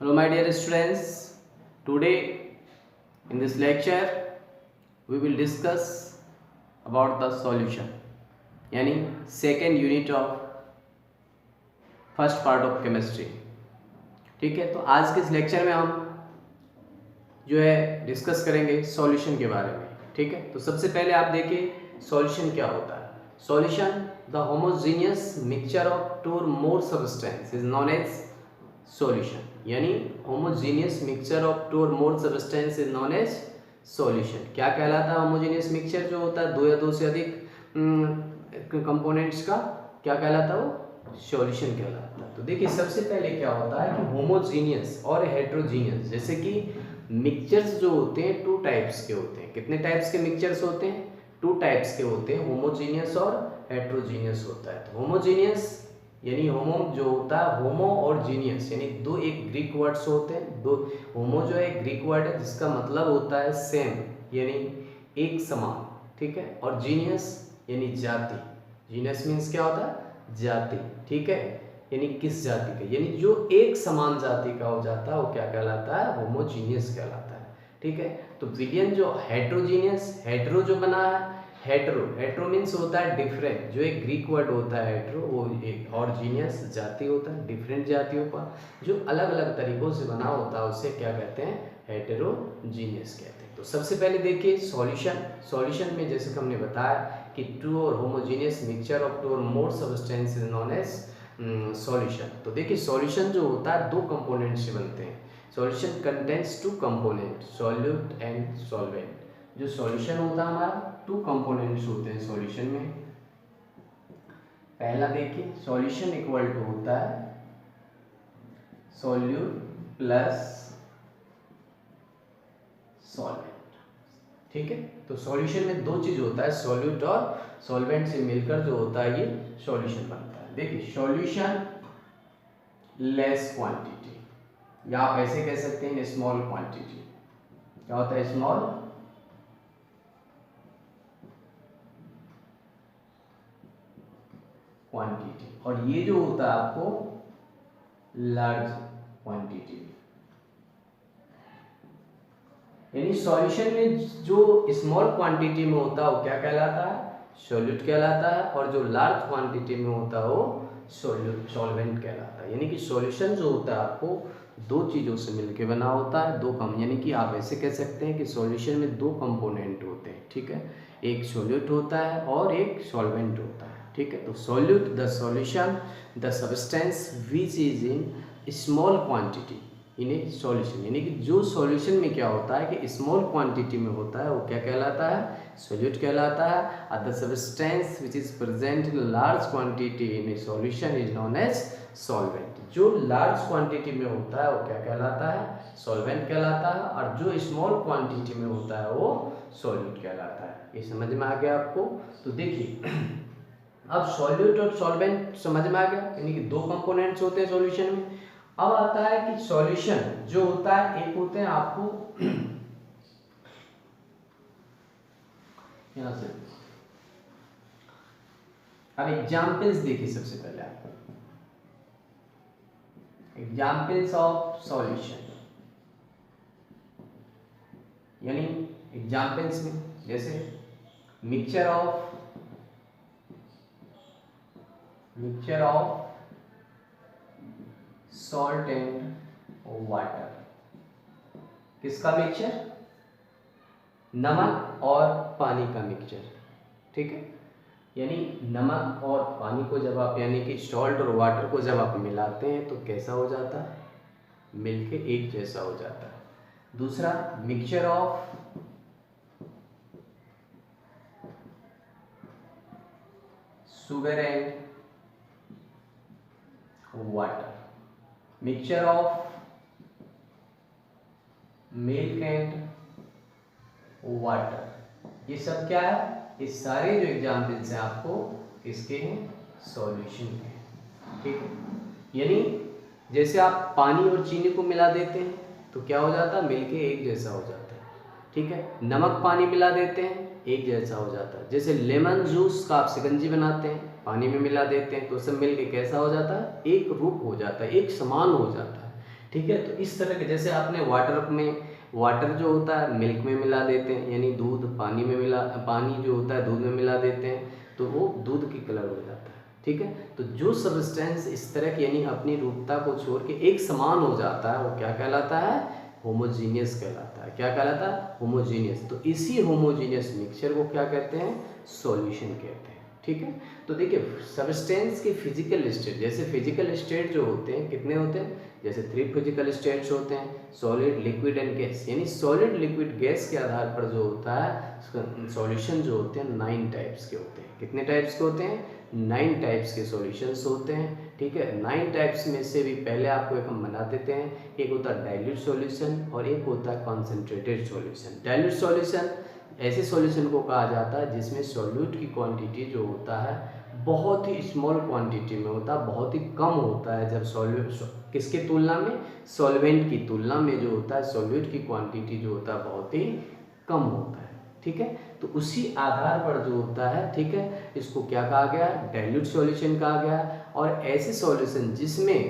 Hello my dear students, today in this lecture we will discuss about the solution यानी second unit of first part of chemistry. ठीक है, तो आज के इस लेक्चर में हम जो है डिस्कस करेंगे सॉल्यूशन के बारे में। ठीक है, तो सबसे पहले आप देखिए सॉल्यूशन क्या होता है। Solution the homogeneous mixture of two और more substance is known as solution. यानी होमोजेनियस मिक्सचर ऑफ टू और more substance is known as solution. क्या कहलाता है होमोजेनियस मिक्सचर जो होता है दो या दो से अधिक कंपोनेंट्स का, क्या कहलाता है वो सॉल्यूशन कहलाता है। तो देखिए सबसे पहले क्या होता है कि होमोजेनियस और हेट्रोजीनियस, जैसे कि मिक्सचर्स जो होते हैं टू टाइप्स के होते हैं। कितने टाइप्स के मिक्सचर्स होते हैं? टू टाइप्स के होते हैं, होमोजेनियस और हेट्रोजीनियस होता है। तो होमोजेनियस यानी होमो जो होता है, होमो और जीनियस यानी दो एक ग्रीक वर्ड्स होते हैं। दो होमो जो है ग्रीक वर्ड है जिसका मतलब होता है सेम यानी एक समान। ठीक है, और जीनियस यानी जाति। जीनियस मीन्स क्या होता है? जाति। ठीक है, यानी किस जाति का, यानी जो एक समान जाति का हो जाता है वो क्या कहलाता है? होमोजीनियस कहलाता है। ठीक है, तो विलियन जो हेट्रोजीनियस, हेट्रो जो बना है, हेट्रो हेट्रो मीन्स होता है डिफरेंट, जो एक ग्रीक वर्ड होता है हेट्रो, वो एक, और जीनियस जाति होता है डिफरेंट जातियों का जो अलग अलग तरीकों से बना होता है, उसे क्या कहते हैं? हेटेरोजीनियस कहते हैं। तो सबसे पहले देखिए सॉल्यूशन। सॉल्यूशन में जैसे कि हमने बताया कि टू और होमोजेनियस मिक्सचर ऑफ टू और more substance is known as solution. तो देखिए सॉल्यूशन जो होता है दो कंपोनेंट से बनते हैं। Solution contains two component, solute and solvent. जो सॉल्यूशन होता है हमारा टू कंपोनेंट्स होते हैं सॉल्यूशन में। पहला देखिए सॉल्यूशन इक्वल टू होता है सॉल्यूट प्लस सॉल्वेंट। ठीक है, तो सॉल्यूशन में दो चीज होता है, सॉल्यूट और सॉल्वेंट से मिलकर जो होता है ये सॉल्यूशन बनता है। देखिए सॉल्यूशन लेस क्वांटिटी, या आप ऐसे कह सकते हैं स्मॉल क्वांटिटी। क्या होता है? Small quantity. और ये जो होता है आपको लार्ज क्वांटिटी। यानी सॉल्यूशन में जो स्मॉल क्वांटिटी में होता है वो क्या कहलाता है? सॉल्यूट कहलाता है, और जो लार्ज क्वांटिटी में होता है वो सॉल्यूट सॉल्वेंट कहलाता है। यानी कि सॉल्यूशन जो होता है आपको दो चीज़ों से मिलकर बना होता है, दो कम, यानी कि आप ऐसे कह सकते हैं कि सॉल्यूशन में दो कंपोनेंट होते हैं। ठीक है, एक सॉल्यूट होता है और एक सॉल्वेंट होता है। ठीक है, तो solute the solution the substance which is in small quantity in a solution. यानी कि जो सॉल्यूशन में क्या होता है कि स्मॉल क्वांटिटी में होता है वो क्या कहलाता है? सॉल्यूट कहलाता है। The substance which is present in large quantity in a solution is known as solvent. जो लार्ज क्वांटिटी में होता है वो क्या कहलाता है? सॉल्वेंट कहलाता है, और जो स्मॉल क्वांटिटी में होता है वो सॉल्यूट कहलाता है। ये समझ में आ गया आपको? तो देखिए अब सॉल्यूट और सॉल्वेंट समझ में आ गया, यानी कि दो कंपोनेंट्स होते हैं सॉल्यूशन में। अब आता है कि सॉल्यूशन जो होता है, एक होते हैं आपको यहां से, अब एग्जाम्पल्स देखिए सबसे पहले आप एग्जाम्पल्स ऑफ सॉल्यूशन। यानी एग्जाम्पल्स में जैसे mixture of salt and water. किसका मिक्सचर? नमक और पानी का मिक्सचर। ठीक है, यानी नमक और पानी को जब आप, यानी कि सॉल्ट और वाटर को जब आप मिलाते हैं तो कैसा हो जाता है? मिलके एक जैसा हो जाता है। दूसरा mixture of sugar and water, mixture of milk and water. ये सब क्या है? ये सारे जो एग्जाम्पल्स हैं आपको किसके हैं? सॉल्यूशन के। ठीक है, यानी जैसे आप पानी और चीनी को मिला देते हैं तो क्या हो जाता है? मिलके एक जैसा हो जाता है। ठीक है, नमक पानी मिला देते हैं एक जैसा हो जाता है। जैसे लेमन जूस का आप शिकंजी बनाते हैं, पानी में मिला देते हैं तो सब मिलके कैसा हो जाता है? एक रूप हो जाता है, एक समान हो जाता है। ठीक है। तो इस तरह के, जैसे आपने वाटर जो होता है मिल्क में मिला देते हैं, यानी दूध पानी जो होता है दूध में मिला देते हैं, तो वो दूध की कलर हो जाता है। ठीक है। तो जो सब्सटेंस इस तरह की यानी अपनी रूपता को छोड़ के एक समान हो जाता है वो क्या कहलाता है? होमोजीनियस कहलाता है। क्या कहलाता है? होमोजीनियस। तो इसी होमोजीनियस मिक्सचर को क्या कहते हैं? सॉल्यूशन कहते हैं। ठीक है। तो देखिए सब्सटेंस के फिजिकल स्टेट, जैसे फिजिकल स्टेट जो होते हैं कितने होते हैं? जैसे 3 फिजिकल स्टेट्स होते हैं, सॉलिड, लिक्विड एंड गैस। यानी सॉलिड, लिक्विड, गैस के आधार पर जो होता है सॉल्यूशन जो होते हैं 9 टाइप्स के होते हैं। कितने टाइप्स के होते हैं? 9 टाइप्स के सॉल्यूशंस होते हैं। ठीक है। 9 टाइप्स में से भी पहले आपको एक हम बना देते हैं। एक होता है डाइल्यूट सॉल्यूशन और एक होता है कॉन्सेंट्रेटेड सॉल्यूशन। डाइल्यूट सॉल्यूशन ऐसे सॉल्यूशन को कहा जाता है जिसमें सॉल्यूट की क्वांटिटी जो होता है बहुत ही स्मॉल क्वांटिटी में होता है, बहुत ही कम होता है। जब सॉल्यूट किसके तुलना में? सॉल्वेंट की तुलना में जो होता है सॉल्यूट की क्वांटिटी जो होता है बहुत ही कम होता है। ठीक है। तो उसी आधार पर जो होता है, ठीक है, इसको क्या कहा गया? डाइल्यूट सॉल्यूशन कहा गया। और ऐसे सॉल्यूशन जिसमें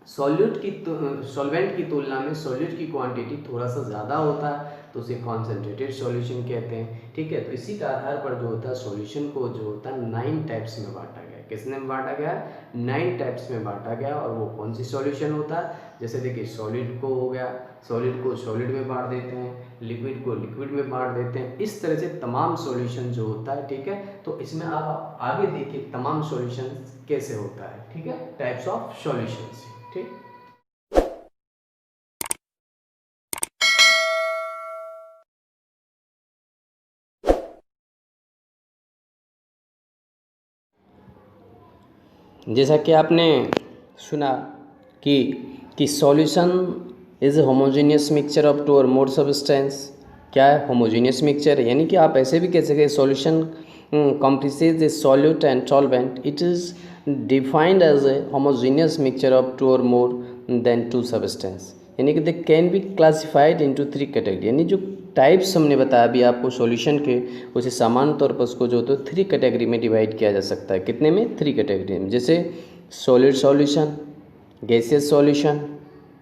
सॉल्वेंट की तुलना में सॉल्यूट की क्वांटिटी थोड़ा सा ज़्यादा होता है तो उसे कॉन्सेंट्रेटेड सॉल्यूशन कहते हैं। ठीक है। तो इसी के आधार पर जो होता है सॉल्यूशन को जो होता है 9 टाइप्स में बांटा गया। किसने में बांटा गया? 9 टाइप्स में बांटा गया। और वो कौन सी सॉल्यूशन होता है? जैसे देखिए सॉलिड को हो गया, सॉलिड को सॉलिड में बांट देते हैं, लिक्विड को लिक्विड में बांट देते हैं। इस तरह से तमाम सॉल्यूशन जो होता है। ठीक है। तो इसमें आप आगे देखिए तमाम सॉल्यूशन कैसे होता है। ठीक है। Types of solutions. ठीक। जैसा कि आपने सुना कि solution is a homogeneous mixture of 2 और मोर सब्सटेंस। क्या है? Homogeneous mixture. यानी कि आप ऐसे भी कह सकते हैं solution comprises a solute and solvent. It is defined as a homogeneous mixture of 2 or more than 2 substance. यानी कि they can be classified into 3 category. यानी जो टाइप्स हमने बताया अभी आपको सॉल्यूशन के, उसे सामान्य तौर पर उसको जो तो 3 कैटेगरी में डिवाइड किया जा सकता है। कितने में? 3 कैटेगरी में। जैसे solid solution, gaseous solution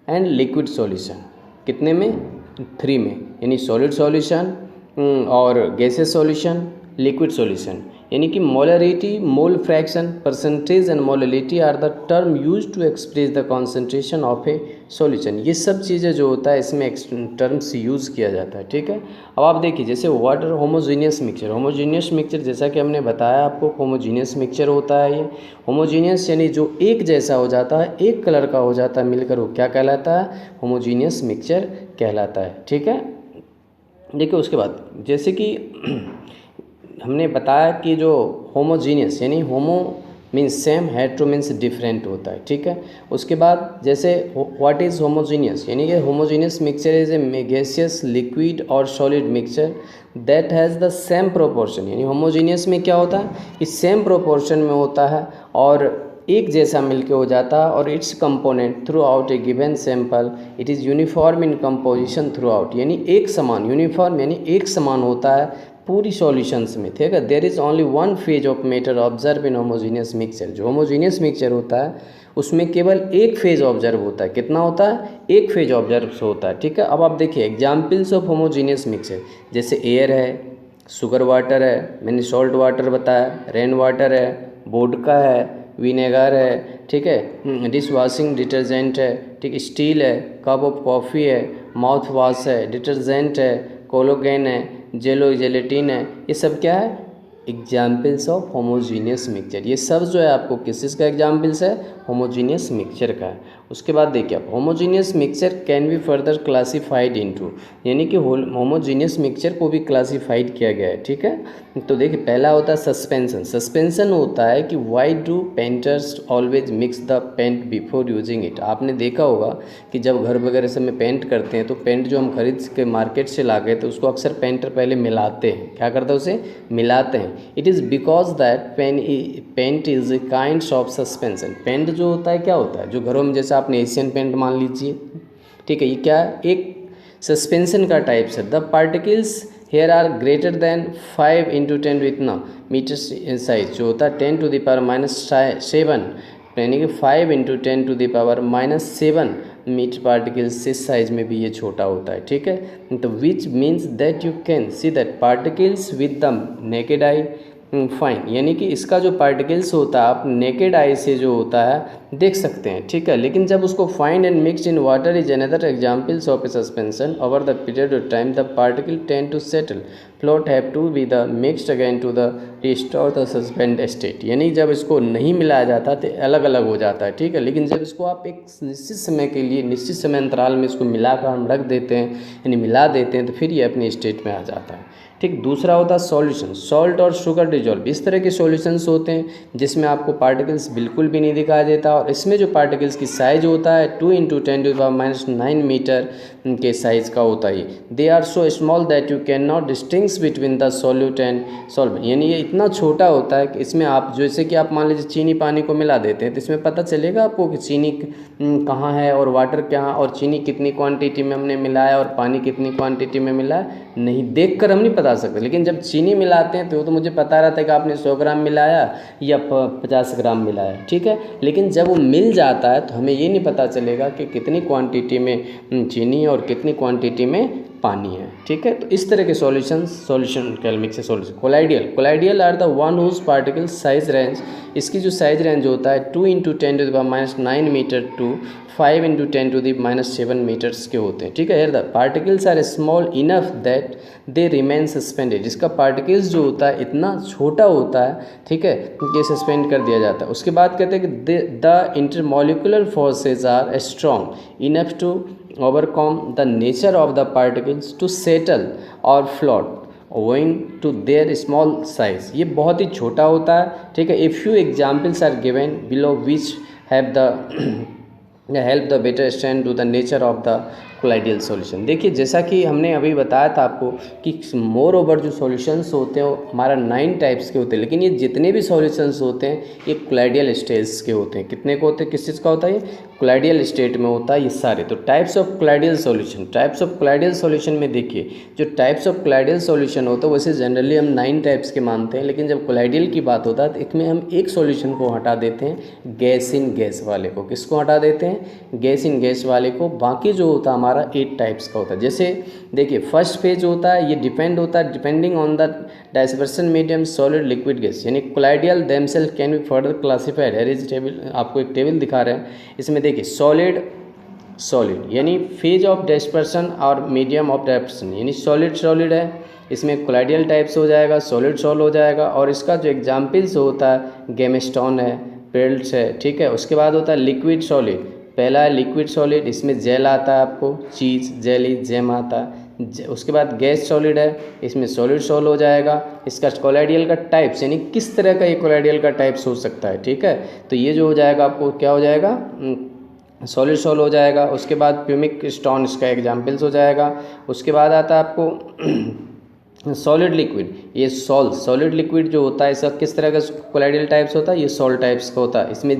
and liquid solution. कितने में? 3 में। यानी सॉलिड सॉल्यूशन और गैसियस सॉल्यूशन, लिक्विड सॉल्यूशन। यानी कि molarity, mole fraction, percentage and molarity are the term use to express the concentration of a solution. ये सब चीज़ें जो होता है इसमें टर्म्स यूज़ किया जाता है। ठीक है। अब आप देखिए जैसे water homogeneous mixture. Homogeneous mixture जैसा कि हमने बताया आपको, होमोजीनियस मिक्सचर होता है ये। होमोजीनियस यानी जो एक जैसा हो जाता है, एक कलर का हो जाता है मिलकर, वो क्या कहलाता है? होमोजीनियस मिक्सचर कहलाता है। ठीक है। देखिए उसके बाद जैसे कि हमने बताया कि जो होमोजीनियस यानी होमो means same, hetero means different होता है। ठीक है। उसके बाद जैसे व्हाट इज़ होमोजीनियस, यानी कि homogeneous mixture is a gaseous, liquid और solid mixture that has the same proportion. यानी होमोजीनियस में क्या होता है कि सेम प्रोपोर्शन में होता है और एक जैसा मिलके हो जाता है। और it's component through out A given sample it is uniform in composition through out. यानी एक समान, यूनिफॉर्म यानी एक समान होता है पूरी सॉल्यूशंस में। ठीक है। There is only one phase of matter observe in homogeneous mixture. जो होमोजीनियस मिक्सचर होता है उसमें केवल एक फेज ऑब्जर्व होता है। कितना होता है? एक फेज ऑब्जर्व होता है। ठीक है। अब आप देखिए एग्जाम्पल्स ऑफ होमोजीनियस मिक्सचर, जैसे एयर है, शुगर वाटर है, मैंने सॉल्ट वाटर बताया, रेन वाटर है, वोडका है, विनेगर है। ठीक है। डिश वॉशिंग डिटर्जेंट है। ठीक, स्टील है, कप ऑफ कॉफ़ी है, माउथ वॉश है, डिटर्जेंट है, कोलोगेन है, जेलेटिन है। ये सब क्या है? Examples of homogeneous mixture. ये सब जो है आपको किस चीज़ का एग्जाम्पल्स है? होमोजीनियस मिक्सचर का है। उसके बाद देखिए आप homogeneous mixture can be further classified into, यानी कि होमोजीनियस मिक्सचर को भी क्लासिफाइड किया गया है। ठीक है। तो देखिए पहला होता है सस्पेंशन। सस्पेंशन होता है कि why do painters always mix the paint before using it. आपने देखा होगा कि जब घर वगैरह से में पेंट करते हैं तो पेंट जो हम खरीद के मार्केट से ला गए तो उसको अक्सर पेंटर पहले मिलाते हैं। क्या करते हैं? उसे मिलाते हैं। It is because that paint is a kind of suspension. Paint जो होता है क्या होता है? जो घरों में जैसे आपने एशियन पेंट मान लीजिए, ठीक है, ये क्या है? एक सस्पेंशन का टाइप्स है। The particles here are greater than 5 × 10 इतना मीटर साइज जो होता है 10⁻⁻⁷, यानी कि 5 × 10⁻⁷ मीटर पार्टिकल्स इस साइज में भी ये छोटा होता है, ठीक है। तो which means that you can see that particles with the naked eye fine, यानी कि इसका जो पार्टिकल्स होता है आप नेकेड आई से जो होता है देख सकते हैं, ठीक है। लेकिन जब उसको find and mixed in water is another examples of a suspension over the period of time the particle tend to settle float have to be the mixed again to the restore the suspend state, यानी जब इसको नहीं मिलाया जाता तो अलग अलग हो जाता है, ठीक है। लेकिन जब इसको आप एक निश्चित समय के लिए निश्चित समय अंतराल में इसको मिलाकर हम रख देते हैं यानी मिला देते हैं तो फिर ये अपने स्टेट में आ जाता है, ठीक। दूसरा होता है सॉल्यूशन, सॉल्ट और शुगर डिजॉल्व, इस तरह के सॉल्यूशंस होते हैं जिसमें आपको पार्टिकल्स बिल्कुल भी नहीं दिखाई देता और इसमें जो पार्टिकल्स की साइज होता है 2 × 10⁻⁹ मीटर के साइज का होता है। They are so small that you can not distinguish between the solute and solvent, यानी ये इतना छोटा होता है कि इसमें आप जैसे कि आप मान लीजिए चीनी पानी को मिला देते हैं तो इसमें पता चलेगा आपको कि चीनी कहाँ है और वाटर कहाँ, और चीनी कितनी क्वांटिटी में हमने मिलाया और पानी कितनी क्वांटिटी में मिला नहीं, देख कर हम नहीं बता सकते। लेकिन जब चीनी मिलाते हैं तो वो तो मुझे पता रहता है कि आपने 100 ग्राम मिलाया या 50 ग्राम मिलाया, ठीक है। लेकिन जब वो मिल जाता है तो हमें ये नहीं पता चलेगा कि कितनी क्वांटिटी में चीनी और कितनी क्वांटिटी में पानी है, ठीक है। तो इस तरह के सॉल्यूशन कैलमिक से solution. Colloidal are the one whose particle size range, इसकी जो साइज रेंज होता है 2 × 10⁻⁹ मीटर टू 5 × 10⁻⁷ मीटर्स के होते हैं, ठीक है। Here the particles are small enough that they remain suspended, इसका पार्टिकल्स जो होता है इतना छोटा होता है, ठीक है, कि सस्पेंड कर दिया जाता है। उसके बाद कहते हैं कि the intermolecular forces are strong enough to overcome the nature of the particles to settle or float owing to their small size, ये बहुत ही छोटा होता है, ठीक है। A few examples are given below which have the help the better understand to the nature of the colloidal solution. देखिए जैसा कि हमने अभी बताया था आपको कि मोर ओवर जो सॉल्यूशंस होते हैं वो हमारा 9 टाइप्स के होते हैं, लेकिन ये जितने भी सॉल्यूशंस होते हैं ये कोलाइडियल स्टेट्स के होते हैं। कितने को होते हैं, किस चीज़ का होता है, ये कोलाइडियल स्टेट में होता है ये सारे। तो types of colloidal solution, types of colloidal solution में देखिए जो टाइप्स ऑफ कोलाइडियल सॉल्यूशन होता है वैसे जनरली हम 9 टाइप्स के मानते हैं, लेकिन जब कोलाइडियल की बात होता है तो इसमें हम एक सॉल्यूशन को हटा देते हैं, गैस इन गैस वाले को। किसको हटा देते हैं, गैस इन गैस वाले को। बाकी जो होता है हमारा 8 टाइप्स का होता है। जैसे देखिए फर्स्ट फेज होता है ये डिपेंड होता है depending on the dispersion medium solid liquid gas, यानी colloidal themselves can be further classified. Here is table, आपको एक टेबल दिखा रहे हैं, इसमें देखिए सॉलिड यानी फेज ऑफ डिस्पर्शन और मीडियम ऑफ डिस्पर्शन, यानी सॉलिड है, इसमें कोलाइडियल टाइप्स हो जाएगा, सॉलिड सॉल हो जाएगा। और इसका जो एग्जाम्पल्स होता है गेमस्टोन है, पेल्ट्स है, ठीक है। उसके बाद होता है लिक्विड सॉलिड, पहला है लिक्विड सॉलिड, इसमें जेल आता है आपको, चीज़ जेली जेम आता है। उसके बाद गैस सॉलिड है, इसमें सॉलिड सॉल हो जाएगा। इसका कोलाइडियल का टाइप्स यानी किस तरह का ये कोलाइडियल का टाइप्स हो सकता है, ठीक है। तो ये जो हो जाएगा आपको क्या हो जाएगा, सॉलिड सॉल हो जाएगा। उसके बाद प्यूमिक स्टोन इसका एग्जाम्पल्स हो जाएगा। उसके बाद आता है आपको सॉलिड लिक्विड, ये सॉलिड लिक्विड जो होता है इसका किस तरह का कोलाइडियल टाइप्स होता है, ये सॉल्ट टाइप्स का होता है। इसमें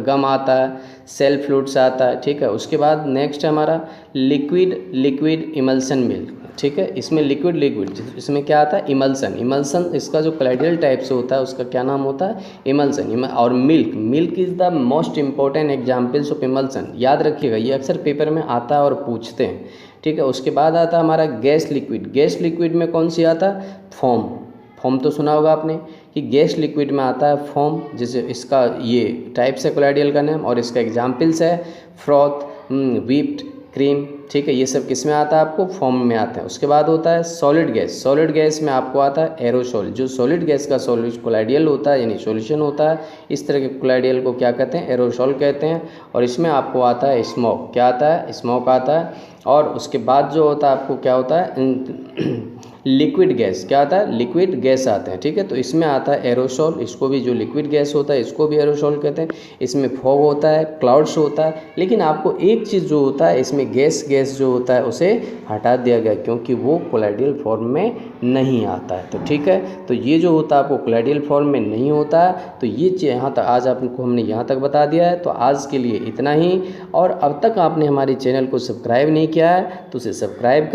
गम आता है, सेल फ्लूइड्स आता है, ठीक है। उसके बाद नेक्स्ट है हमारा लिक्विड इमल्सन मिल्क, ठीक है। इसमें लिक्विड इसमें क्या आता है, इमल्सन इसका जो कोलाइडियल टाइप्स होता है उसका क्या नाम होता है, इमल्सन। और milk is the most important examples of emulsion, याद रखिएगा ये अक्सर पेपर में आता है और पूछते हैं, ठीक है। उसके बाद आता है हमारा गैस लिक्विड में कौन सी आता है, फॉर्म तो सुना होगा आपने कि गैस लिक्विड में आता है फॉर्म, जैसे इसका ये टाइप्स है कोलाइडियल का नाम और इसका एग्जाम्पल्स है फ्रॉथ, व्हिप्ड क्रीम, ठीक है। ये सब किस में आता है, आपको फॉर्म में आता है। उसके बाद होता है सॉलिड गैस में आपको आता है एरोसोल, जो सॉलिड गैस का कोलाइडियल होता है यानी सॉल्यूशन होता है, इस तरह के कोलाइडियल को क्या कहते हैं, एरोसोल कहते हैं। और इसमें आपको आता है स्मोक, क्या आता है, स्मोक आता है। और उसके बाद जो होता है आपको क्या होता है लिक्विड गैस, क्या आता है, लिक्विड गैस आते हैं, ठीक है। तो इसमें आता है एरोसोल, इसको भी जो लिक्विड गैस होता है इसको भी एरोसोल कहते हैं। इसमें फॉग होता है, क्लाउड्स होता है। लेकिन आपको एक चीज़ जो होता है इसमें गैस जो होता है उसे हटा दिया गया क्योंकि वो कोलाइडियल फॉर्म में नहीं आता है, तो ठीक है। तो ये जो होता है आपको कोलाइडियल फॉर्म में नहीं होता है। तो ये यहाँ तक आज आपको हमने यहाँ तक बता दिया है। तो आज के लिए इतना ही। और अब तक आपने हमारे चैनल को सब्सक्राइब नहीं किया है तो उसे सब्सक्राइब